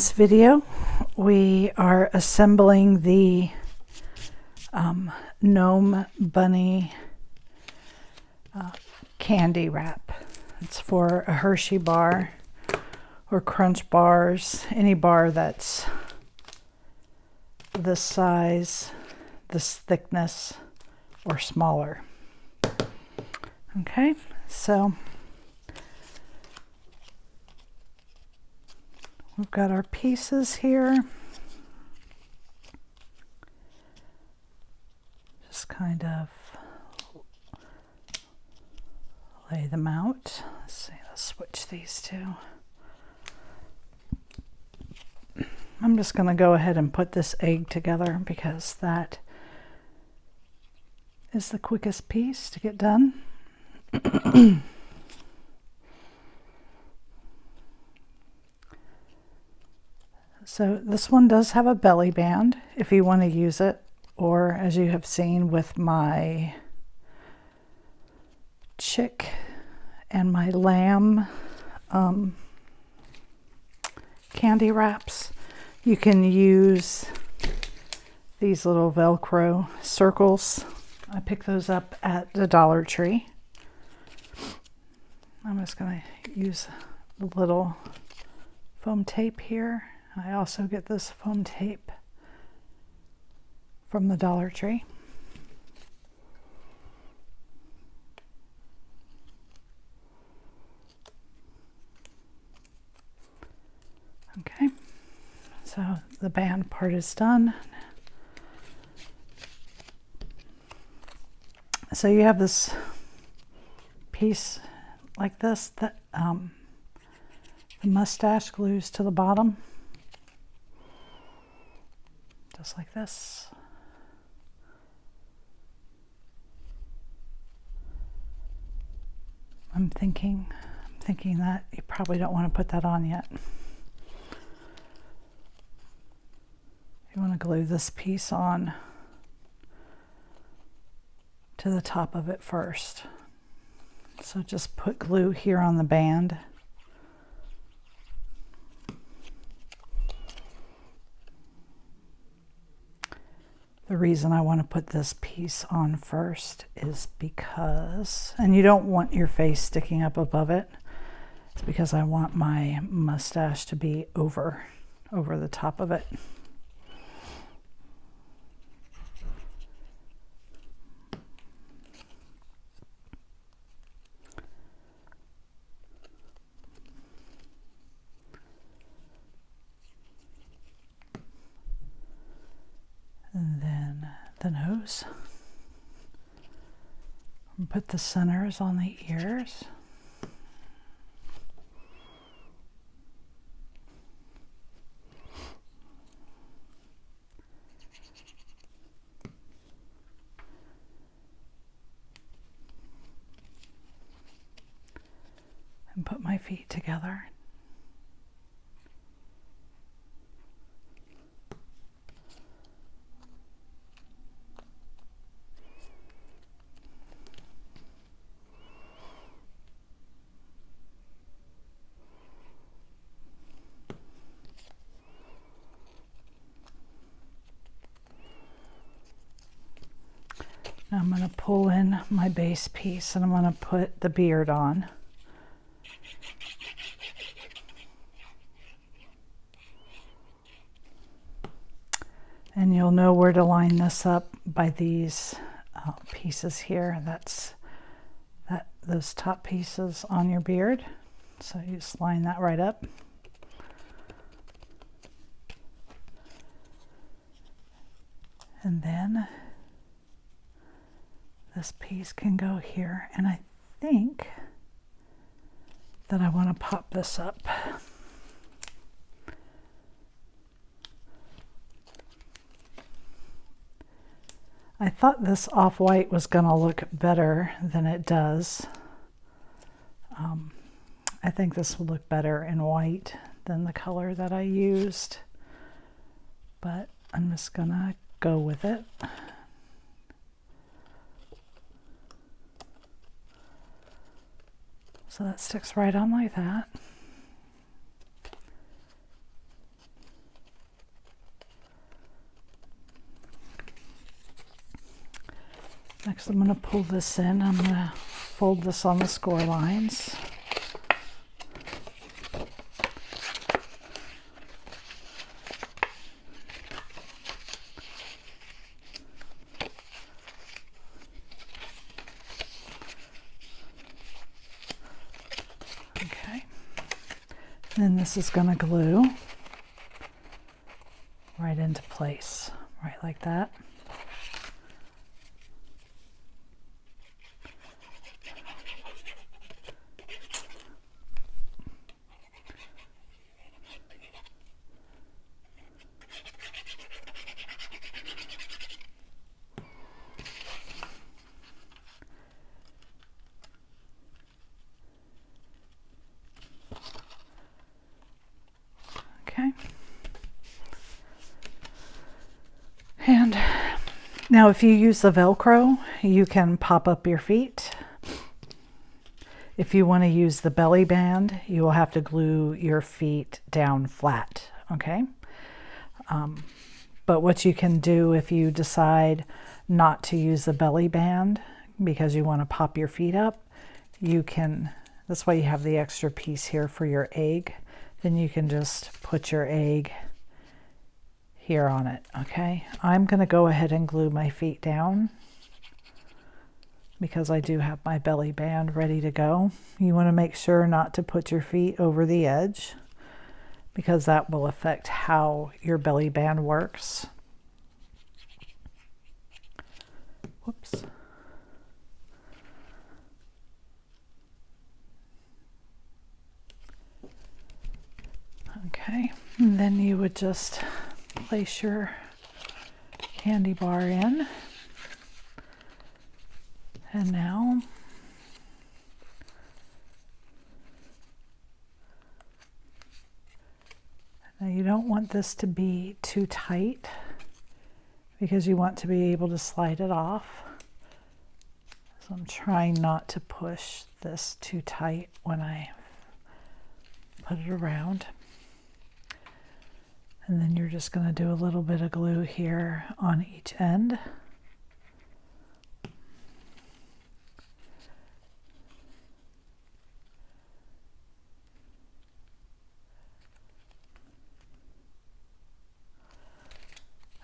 This video we are assembling the Gnome bunny candy wrap. It's for a Hershey bar or Crunch bars, any bar that's this size, this thickness, or smaller. Okay, so we've got our pieces here. Just kind of lay them out. Let's see, let's switch these two. I'm just going to go ahead and put this egg together because that is the quickest piece to get done. So this one does have a belly band if you want to use it, or as you have seen with my chick and my lamb candy wraps, you can use these little Velcro circles. I picked those up at the Dollar Tree. I'm just going to use the little foam tape here. I also get this foam tape from the Dollar Tree. Okay, so the band part is done. So you have this piece like this that the mustache glues to the bottom. Just like this. I'm thinking that you probably don't want to put that on yet. You want to glue this piece on to the top of it first. So just put glue here on the band. The reason I want to put this piece on first is because, and you don't want your face sticking up above it, it's because I want my mustache to be over the top of it. And then the nose. And put the centers on the ears. And put my feet together. Now I'm going to pull in my base piece and I'm going to put the beard on. And you'll know where to line this up by these pieces here. That's those top pieces on your beard. So you just line that right up. And then this piece can go here, and I think that I want to pop this up. I thought this off-white was going to look better than it does. I think this will look better in white than the color that I used, but I'm just going to go with it. So that sticks right on like that. Next, I'm going to pull this in. I'm going to fold this on the score lines. Okay. Then this is going to glue right into place, right like that. Okay. And now if you use the Velcro, you can pop up your feet. If you want to use the belly band, you will have to glue your feet down flat, okay? But what you can do if you decide not to use the belly band because you want to pop your feet up, you can, that's why you have the extra piece here for your egg. Then you can just put your egg here on it, okay? I'm going to go ahead and glue my feet down because I do have my belly band ready to go. You want to make sure not to put your feet over the edge because that will affect how your belly band works. Whoops. Okay, and then you would just place your candy bar in. And now you don't want this to be too tight because you want to be able to slide it off. So I'm trying not to push this too tight when I put it around. And then you're just going to do a little bit of glue here on each end.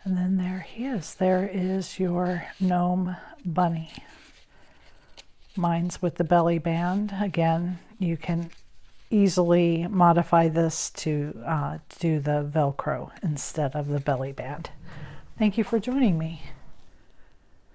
And then there he is. There is your gnome bunny. Mine's with the belly band. Again, you can easily modify this to do the Velcro instead of the belly band. Thank you for joining me.